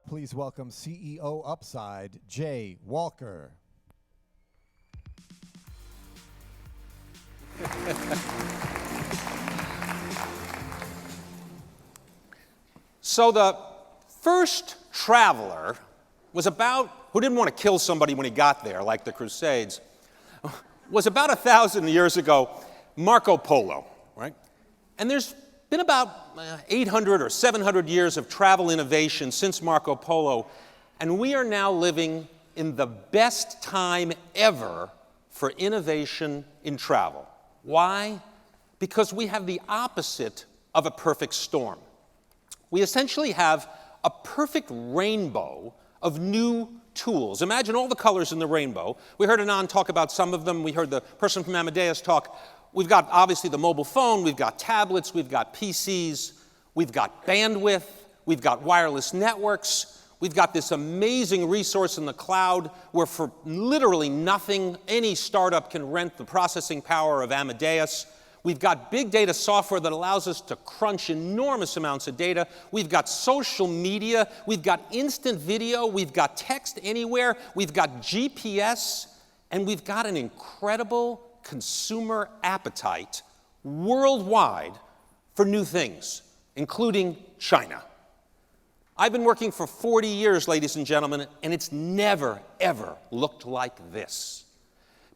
please welcome CEO Upside, Jay Walker. So the first traveler who didn't want to kill somebody when he got there, like the Crusades, was about 1,000 years ago, Marco Polo, right? And there's been about 800 or 700 years of travel innovation since Marco Polo, and we are now living in the best time ever for innovation in travel. Why? Because we have the opposite of a perfect storm. We essentially have a perfect rainbow of new tools. Imagine all the colors in the rainbow. We heard Anand talk about some of them. We heard the person from Amadeus talk. We've got, obviously, the mobile phone. We've got tablets. We've got PCs. We've got bandwidth. We've got wireless networks. We've got this amazing resource in the cloud where for literally nothing, any startup can rent the processing power of Amadeus. We've got big data software that allows us to crunch enormous amounts of data. We've got social media. We've got instant video. We've got text anywhere. We've got GPS. And we've got an incredible consumer appetite worldwide for new things, including China. I've been working for 40 years, ladies and gentlemen, and it's never, ever looked like this.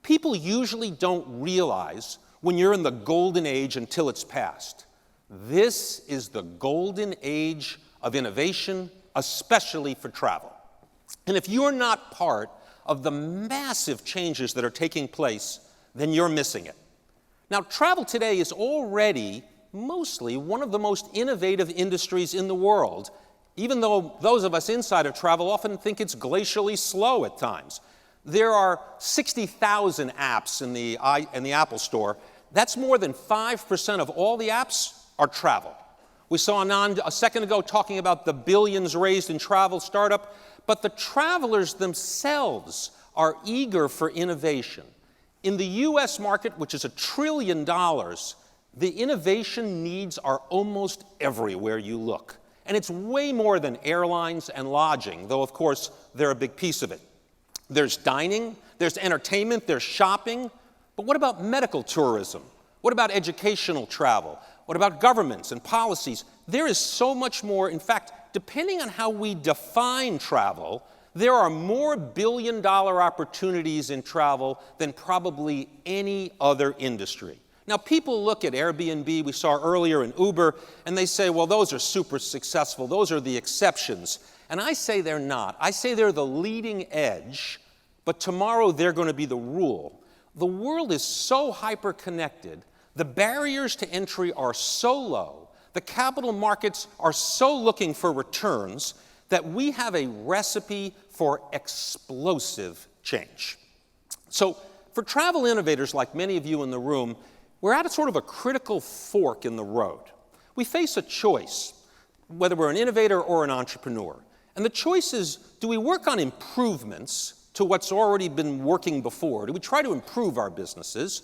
People usually don't realize when you're in the golden age until it's past. This is the golden age of innovation, especially for travel. And if you're not part of the massive changes that are taking place, then you're missing it. Now, travel today is already mostly one of the most innovative industries in the world, even though those of us inside of travel often think it's glacially slow at times. There are 60,000 apps in the Apple Store. That's more than 5% of all the apps are travel. We saw Anand a second ago talking about the billions raised in travel startup, but the travelers themselves are eager for innovation. In the US market, which is $1 trillion, the innovation needs are almost everywhere you look. And it's way more than airlines and lodging, though of course they're a big piece of it. There's dining, there's entertainment, there's shopping. But what about medical tourism? What about educational travel? What about governments and policies? There is so much more. In fact, depending on how we define travel, there are more billion-dollar opportunities in travel than probably any other industry. Now, people look at Airbnb, we saw earlier, in Uber, and they say, well, those are super successful. Those are the exceptions. And I say they're not. I say they're the leading edge, but tomorrow they're going to be the rule. The world is so hyper-connected, the barriers to entry are so low, the capital markets are so looking for returns that we have a recipe for explosive change. So for travel innovators like many of you in the room, we're at a sort of a critical fork in the road. We face a choice, whether we're an innovator or an entrepreneur. And the choice is, do we work on improvements to what's already been working before? Do we try to improve our businesses?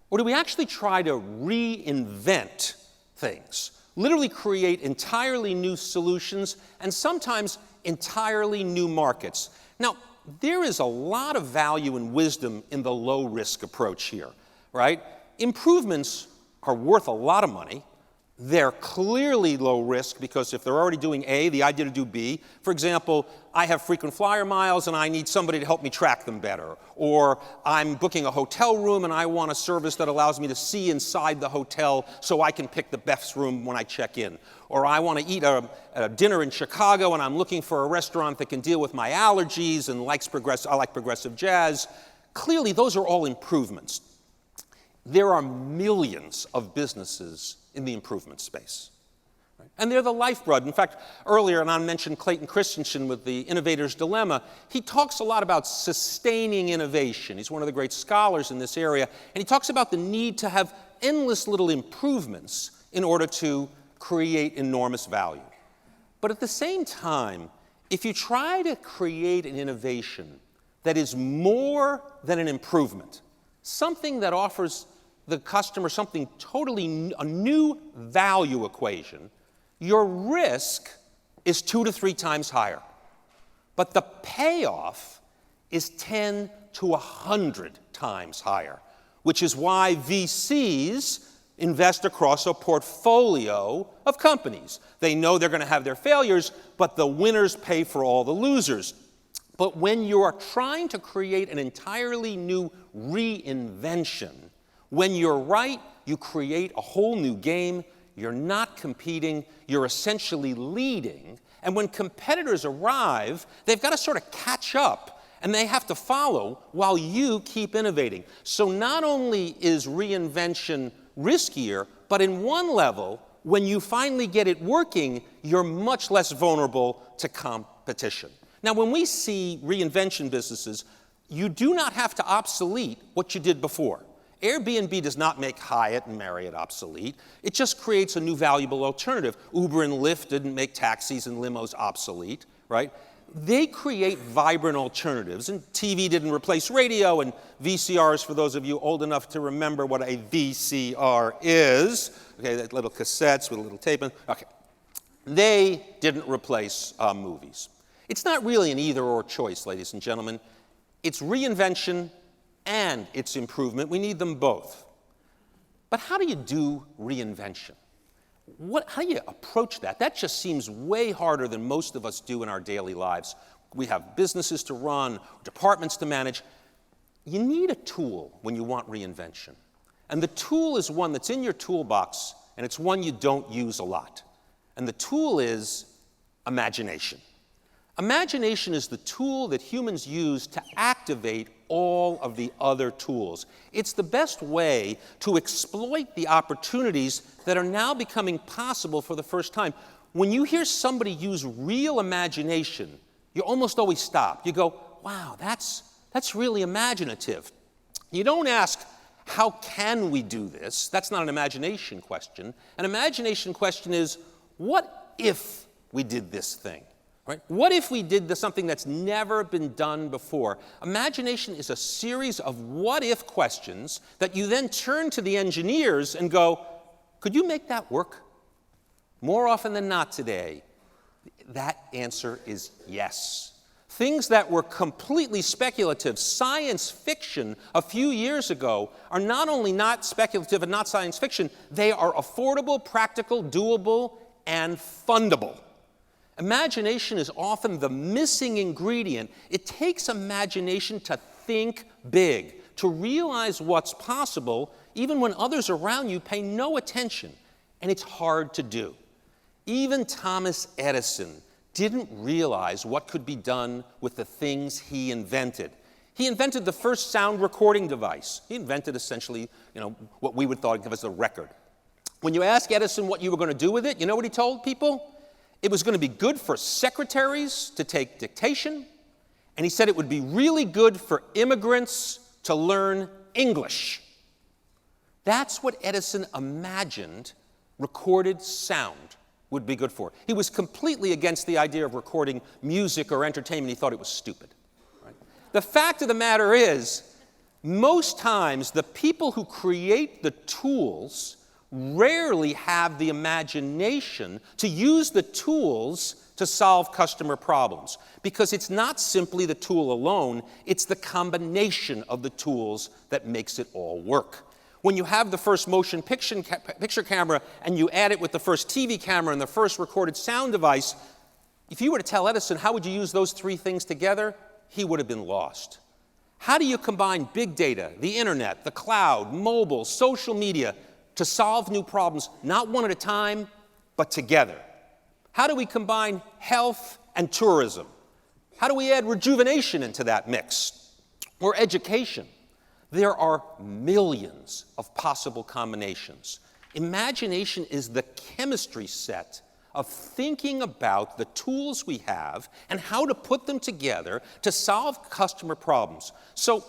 Or do we actually try to reinvent things? Literally create entirely new solutions and sometimes entirely new markets. Now, there is a lot of value and wisdom in the low-risk approach here, right? Improvements are worth a lot of money. They're clearly low risk because if they're already doing A, the idea to do B. For example, I have frequent flyer miles and I need somebody to help me track them better. Or I'm booking a hotel room and I want a service that allows me to see inside the hotel so I can pick the best room when I check in. Or I want to eat a dinner in Chicago and I'm looking for a restaurant that can deal with my allergies and I like progressive jazz. Clearly, those are all improvements. There are millions of businesses in the improvement space. Right? And they're the lifeblood. In fact, earlier, and I mentioned Clayton Christensen with the Innovator's Dilemma, he talks a lot about sustaining innovation. He's one of the great scholars in this area, and he talks about the need to have endless little improvements in order to create enormous value. But at the same time, if you try to create an innovation that is more than an improvement, something that offers the customer something totally a new value equation, your risk is 2 to 3 times higher. but the payoff is 10 to 100 times higher, which is why VCs invest across a portfolio of companies. They know they're going to have their failures, but the winners pay for all the losers. But when you are trying to create an entirely new reinvention, when you're right, you create a whole new game. You're not competing. You're essentially leading. And when competitors arrive, they've got to sort of catch up, and they have to follow while you keep innovating. So not only is reinvention riskier, but in one level, when you finally get it working, you're much less vulnerable to competition. Now, when we see reinvention businesses, you do not have to obsolete what you did before. Airbnb does not make Hyatt and Marriott obsolete. It just creates a new valuable alternative. Uber and Lyft didn't make taxis and limos obsolete, right? They create vibrant alternatives, and TV didn't replace radio, and VCRs, for those of you old enough to remember what a VCR is, okay, that little cassettes with a little tape in, okay, they didn't replace movies. It's not really an either-or choice, ladies and gentlemen. It's reinvention and it's improvement. We need them both. But how do you do reinvention? How do you approach that? That just seems way harder than most of us do in our daily lives. We have businesses to run, departments to manage. You need a tool when you want reinvention. And the tool is one that's in your toolbox, and it's one you don't use a lot. And the tool is imagination. Imagination is the tool that humans use to activate all of the other tools. It's the best way to exploit the opportunities that are now becoming possible for the first time. When you hear somebody use real imagination, you almost always stop. You go, wow, that's really imaginative. You don't ask, how can we do this? That's not an imagination question. An imagination question is, what if we did this thing? Right? What if we did something that's never been done before? Imagination is a series of what-if questions that you then turn to the engineers and go, could you make that work? More often than not today, that answer is yes. Things that were completely speculative, science fiction a few years ago, are not only not speculative and not science fiction, they are affordable, practical, doable, and fundable. Imagination is often the missing ingredient. It takes imagination to think big, to realize what's possible, even when others around you pay no attention. And it's hard to do. Even Thomas Edison didn't realize what could be done with the things he invented. He invented the first sound recording device. He invented essentially, what we would thought of as a record. When you ask Edison what you were going to do with it, you know what he told people? It was going to be good for secretaries to take dictation, and he said it would be really good for immigrants to learn English. That's what Edison imagined recorded sound would be good for. He was completely against the idea of recording music or entertainment. He thought it was stupid. Right? The fact of the matter is, most times the people who create the tools rarely have the imagination to use the tools to solve customer problems, because it's not simply the tool alone, it's the combination of the tools that makes it all work. When you have the first motion picture camera and you add it with the first TV camera and the first recorded sound device, if you were to tell Edison how would you use those three things together, he would have been lost. How do you combine big data, the internet, the cloud, mobile, social media, to solve new problems, not one at a time, but together? How do we combine health and tourism? How do we add rejuvenation into that mix? Or education? There are millions of possible combinations. Imagination is the chemistry set of thinking about the tools we have and how to put them together to solve customer problems. So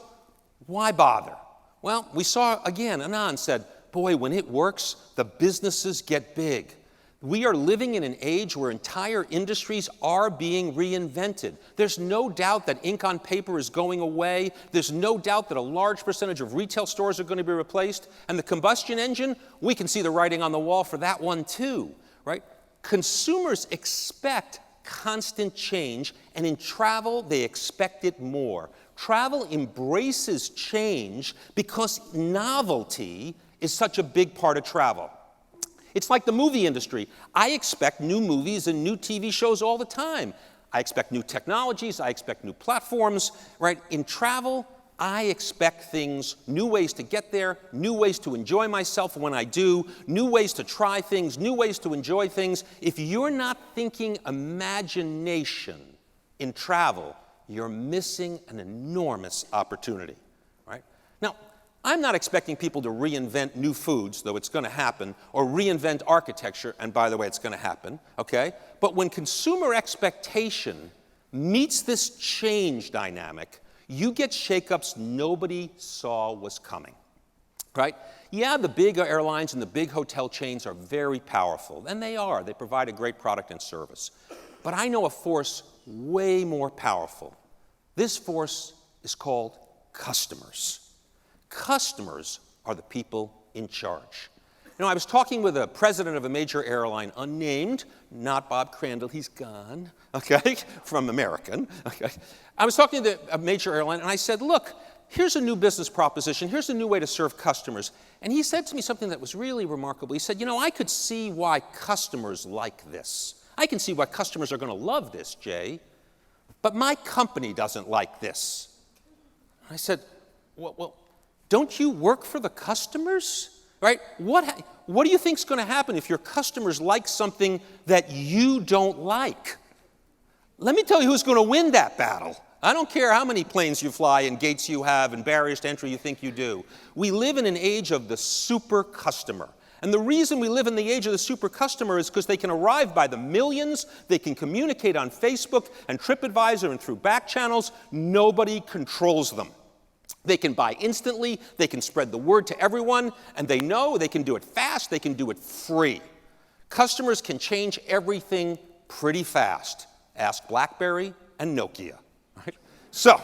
why bother? Well, we saw again, Anand said, boy, when it works, the businesses get big. We are living in an age where entire industries are being reinvented. There's no doubt that ink on paper is going away. There's no doubt that a large percentage of retail stores are going to be replaced. And the combustion engine, we can see the writing on the wall for that one too, right? Consumers expect constant change, and in travel, they expect it more. Travel embraces change because novelty is such a big part of travel. It's like the movie industry. I expect new movies and new TV shows all the time. I expect new technologies, I expect new platforms, right? In travel, I expect things, new ways to get there, new ways to enjoy myself when I do, new ways to try things, new ways to enjoy things. If you're not thinking imagination in travel, you're missing an enormous opportunity, right? Now, I'm not expecting people to reinvent new foods, though it's going to happen, or reinvent architecture, and by the way, it's going to happen, okay? But when consumer expectation meets this change dynamic, you get shakeups nobody saw was coming, right? Yeah, the big airlines and the big hotel chains are very powerful, and they are. They provide a great product and service. But I know a force way more powerful. This force is called customers. Customers are the people in charge. You know, I was talking with a president of a major airline, unnamed, not Bob Crandall, he's gone, okay, from American, okay. I was talking to a major airline, and I said, look, here's a new business proposition, here's a new way to serve customers. And he said to me something that was really remarkable. He said, you know, I could see why customers like this. I can see why customers are going to love this, Jay, but my company doesn't like this. I said, well, don't you work for the customers? Right? What do you think is going to happen if your customers like something that you don't like? Let me tell you who's going to win that battle. I don't care how many planes you fly and gates you have and barriers to entry you think you do. We live in an age of the super customer. And the reason we live in the age of the super customer is because they can arrive by the millions, they can communicate on Facebook and TripAdvisor and through back channels. Nobody controls them. They can buy instantly, they can spread the word to everyone, and they know they can do it fast, they can do it free. Customers can change everything pretty fast. Ask BlackBerry and Nokia. Right? So,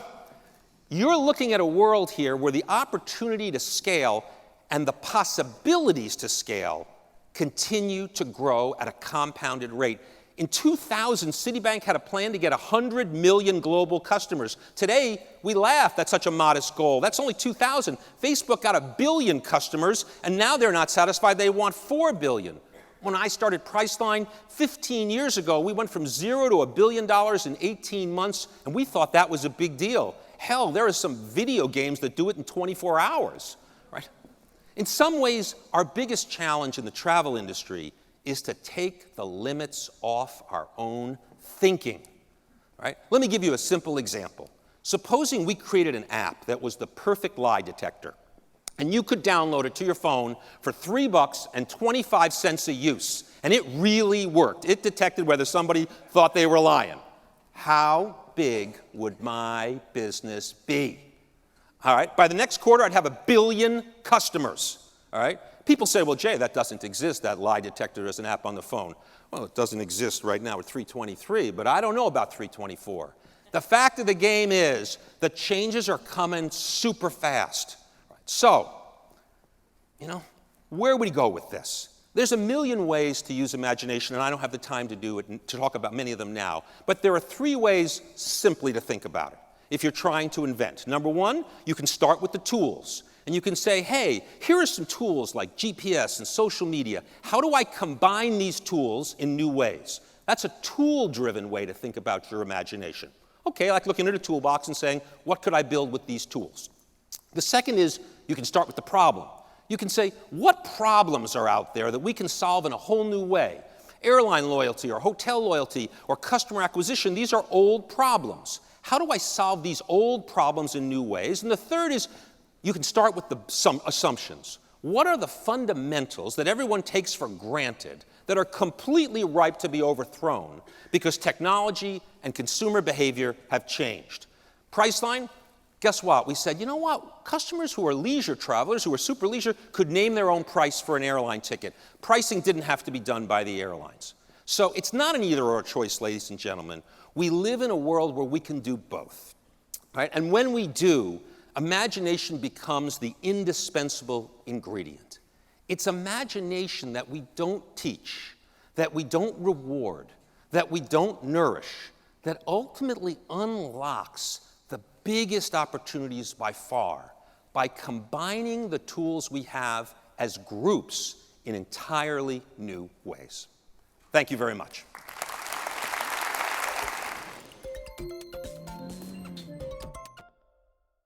you're looking at a world here where the opportunity to scale and the possibilities to scale continue to grow at a compounded rate. In 2000, Citibank had a plan to get 100 million global customers. Today, we laugh, that's such a modest goal. That's only 2000. Facebook got 1 billion customers, and now they're not satisfied. They want 4 billion. When I started Priceline 15 years ago, we went from $0 to $1 billion in 18 months, and we thought that was a big deal. Hell, there are some video games that do it in 24 hours, right? In some ways, our biggest challenge in the travel industry is to take the limits off our own thinking, right? Let me give you a simple example. Supposing we created an app that was the perfect lie detector, and you could download it to your phone for $3.25 a use, and it really worked. It detected whether somebody thought they were lying. How big would my business be? All right, by the next quarter, I'd have 1 billion customers, all right? People say, well, Jay, that doesn't exist, that lie detector as an app on the phone. Well, it doesn't exist right now at 323, but I don't know about 324. The fact of the game is the changes are coming super fast. So, you know, where would we go with this? There's a million ways to use imagination, and I don't have the time to do it and to talk about many of them now. But there are 3 ways simply to think about it if you're trying to invent. Number 1, you can start with the tools. And you can say, hey, here are some tools like GPS and social media. How do I combine these tools in new ways? That's a tool-driven way to think about your imagination. Okay, like looking at a toolbox and saying, what could I build with these tools? The second is you can start with the problem. You can say, what problems are out there that we can solve in a whole new way? Airline loyalty or hotel loyalty or customer acquisition, these are old problems. How do I solve these old problems in new ways? And the third is you can start with some assumptions. What are the fundamentals that everyone takes for granted that are completely ripe to be overthrown because technology and consumer behavior have changed? Priceline, guess what? We said, you know what? Customers who are leisure travelers, who are super leisure, could name their own price for an airline ticket. Pricing didn't have to be done by the airlines. So it's not an either-or choice, ladies and gentlemen. We live in a world where we can do both, right? And when we do, imagination becomes the indispensable ingredient. It's imagination that we don't teach, that we don't reward, that we don't nourish that ultimately unlocks the biggest opportunities by far by combining the tools we have as groups in entirely new ways. Thank you very much.